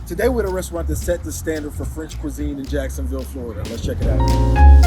Today we're at a restaurant that set the standard for French cuisine in Jacksonville, Florida. Let's check it out.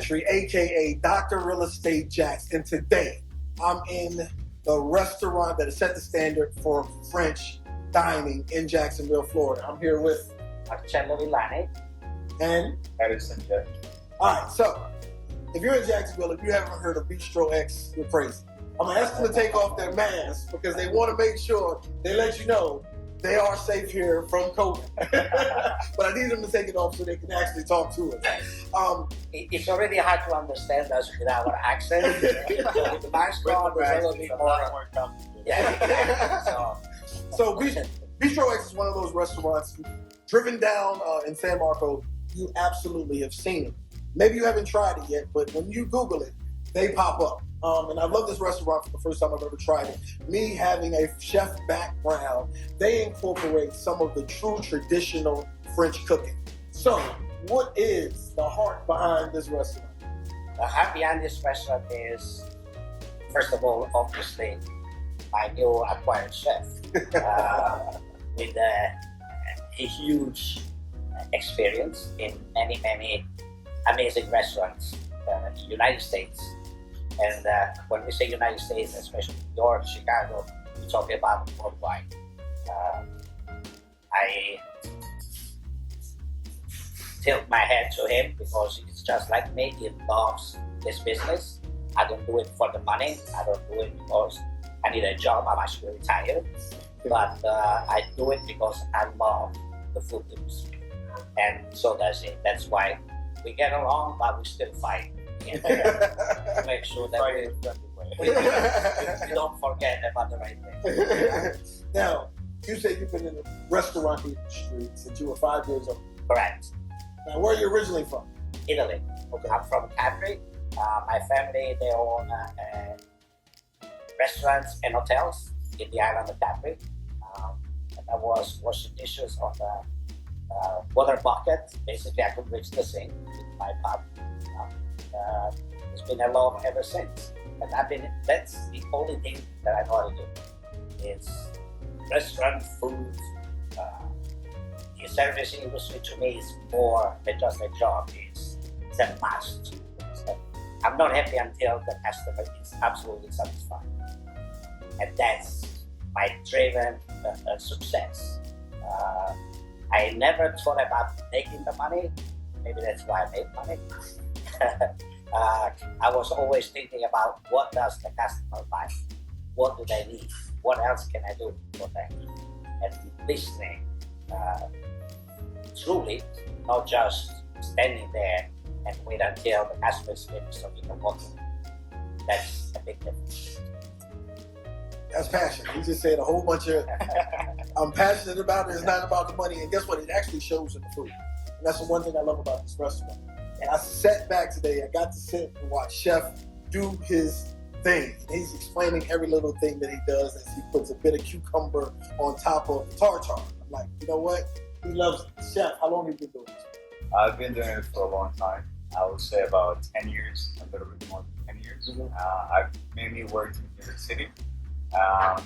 century, aka Dr. Real Estate Jax. And today I'm in the restaurant that has set the standard for French dining in Jacksonville, Florida. I'm here with Marcello Villani and Harrison Jeff. all right, so if you're in Jacksonville, if you haven't heard of Bistro Aix, you're crazy. I'm gonna ask them to take off their masks because they want to make sure they let you know they are safe here from COVID. But I need them to take it off so they can actually talk to us. It's already hard to understand us with our accent. So with the mask on, it's a little bit more comfortable. Yeah, exactly. So Bistro Aix is one of those restaurants driven down in San Marcos. You absolutely have seen it. Maybe you haven't tried it yet, but when you Google it, they pop up. And I love this restaurant for the first time I've ever tried it. Me having a chef background, they incorporate some of the true traditional French cooking. So, what is the heart behind this restaurant? The heart behind this restaurant is, first of all, obviously, my new acquired chef with a huge experience in many amazing restaurants in the United States. And when we say United States, especially New York, Chicago, we're talking about worldwide. I tilt my hat to him because it's just like me. He loves this business. I don't do it for the money. I don't do it because I need a job. I'm actually retired. But I do it because I love the food industry. And so does he. That's why we get along, but we still fight. To make sure that we don't forget about the right thing. Now, you said you've been in the restaurant industry since you were 5 years old. Correct. Now, where are you originally from? Italy. Okay. I'm from Capri. My family, they own restaurants and hotels in the island of Capri. And I was washing dishes on the water bucket. Basically, I could reach the sink with my pub. It's been a love ever since. And that's the only thing that I know how to do. It's restaurant food. The service industry to me is more than just a job. It's a must. I'm not happy until the customer is absolutely satisfied. And that's my driven success. I never thought about making the money. Maybe that's why I made money. I was always thinking about what does the customer like? What do they need? What else can I do for them? And listening truly, not just standing there and wait until the customer is finished so we can walk in. That's a big difference. That's passion. You just said a whole bunch of, I'm passionate about it. It's not about the money. And guess what? It actually shows in the food. And that's the one thing I love about this restaurant. And I sat back today, I got to sit and watch Chef do his thing. And he's explaining every little thing that he does as he puts a bit of cucumber on top of the tartare. I'm like, you know what? He loves it. Chef, how long have you been doing this? I've been doing it for a long time. I would say about 10 years, a little bit more than 10 years. Mm-hmm. I've mainly worked in New York City. I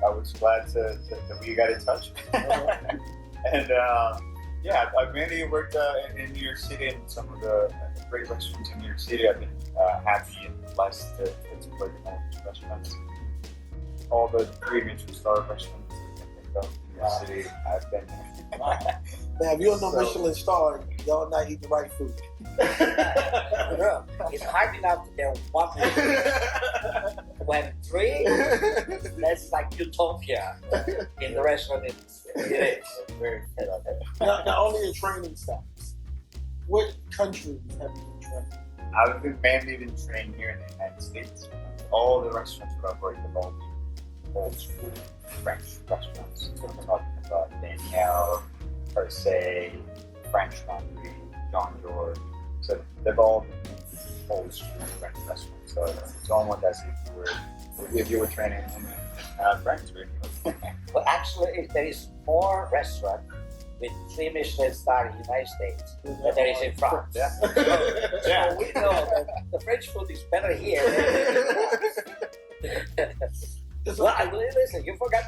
was glad that we got in touch. And yeah, I've mainly worked in New York City and some of the great restaurants in New York City. I've been happy and blessed to work in all these restaurants. All the 3 Michelin-star restaurants you can think of in New York City, I've been there. Now, if you're no Michelin star, y'all not eating the right food. It's hard enough to get one. When 3, that's like utopia in the restaurant industry. It is. It's very Not only your training styles, what countries have you been trained? I've been mainly trained here in the United States. All the restaurants that I've worked have all been old school French restaurants. So I'm talking about Daniel, per se, French Laundry, John George. So they've all been old school French restaurants. So it's almost as if you were training in French, really. Well, actually, there is more restaurants with 3 Michelin stars in the United States than there is in France. Yeah. So we know that the French food is better here than in France. Well, listen, you forgot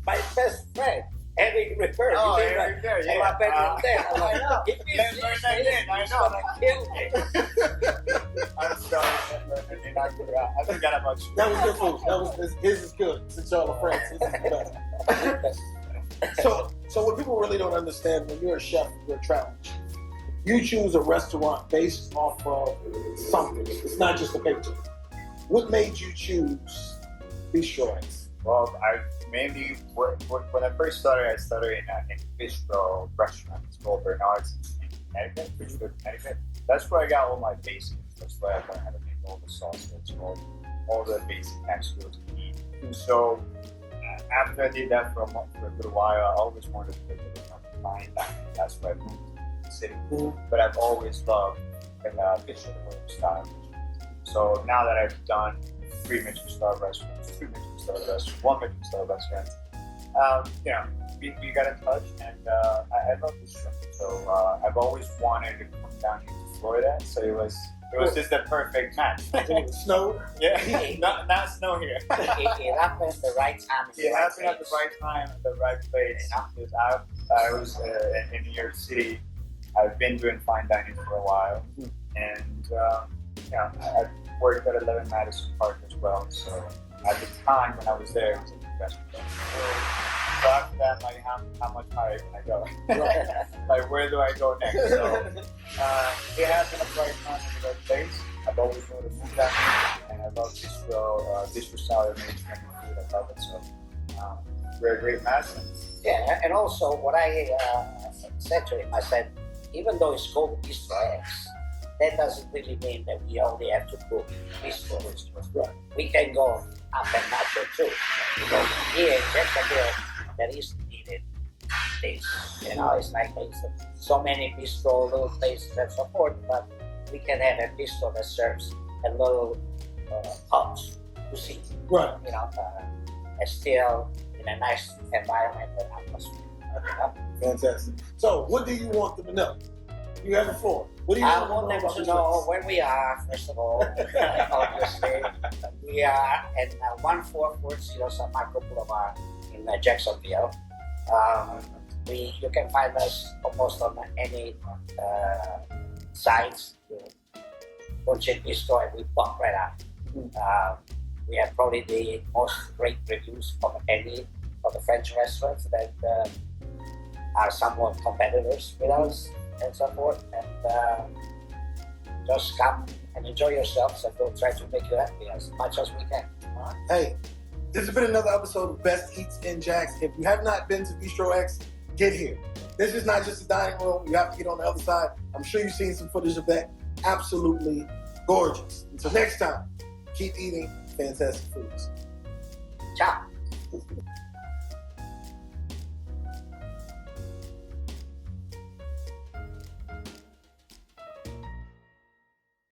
my best friend, Every repair. Oh, you every repair, yeah. My bedroom there. I'm like, I know. if you That's see what this, I did, I it's know. gonna kill me. I'm sorry, I forgot about you. That was good food. His is good. Since y'all are friends, his is better. So what people really don't understand, when you're a chef, you're a travel chef, you choose a restaurant based off of something. It's not just a paycheck. What made you choose Bistro Aix? Well, I mainly when I first started, I started in a bistro restaurant. It's called Bernard's in Connecticut, Bridgewood, Connecticut. That's where I got all my basics. That's where I learned how to make all the sauces, all the basic textures you need. So after I did that for a little while, I always wanted to make it fine dining. That's why I moved to the city. But I've always loved the bistro style. So now that I've done 3 Michelin star restaurants, 2 Michelin star restaurants, 1 Michelin star restaurant, we got in touch, and I love this trip. So I've always wanted to come down here to Florida. So it was just the perfect match. Snow? Yeah, not snow here. It happened at the right time. It happened at the right time, at the right place. Because I was in New York City. I've been doing fine dining for a while, and I worked at 11 Madison Park as well. So at the time when I was there, it was a good restaurant. So after that, like, how much higher can I go? Like, where do I go next? So it happened at the right time in the right place. I've always wanted to move that, and I love bistro salad management and food. I love it. So we're a great match. Yeah, and also what I said to him, I said, even though it's called Bistro Aix, that doesn't really mean that we only have to cook bistro. Right. We can go up and nacho too. Because here in Jacksonville, there is needed things. You know, it's like there's so many bistro little places and so forth, but we can have a bistro that serves a little house to see. Right. You know, and still in a nice environment and atmosphere. You know? Fantastic. So, what do you want them to know? You have a floor. What do you I want want them about to this know place? where we are, first of all. Obviously, we are at 1440 San Marco Boulevard in Jacksonville. You can find us almost on any sites. Punch in Bistro and we pop right out. We have probably the most great reviews of any of the French restaurants that are somewhat competitors with us and so forth. And just come and enjoy yourselves, and we'll try to make you happy as much as we can. Hey, this has been another episode of Best Eats in Jax. If you have not been to Bistro Aix, get here. This is not just a dining room. You have to get on the other side. I'm sure you've seen some footage of that. Absolutely gorgeous. Until next time, keep eating fantastic foods. Ciao.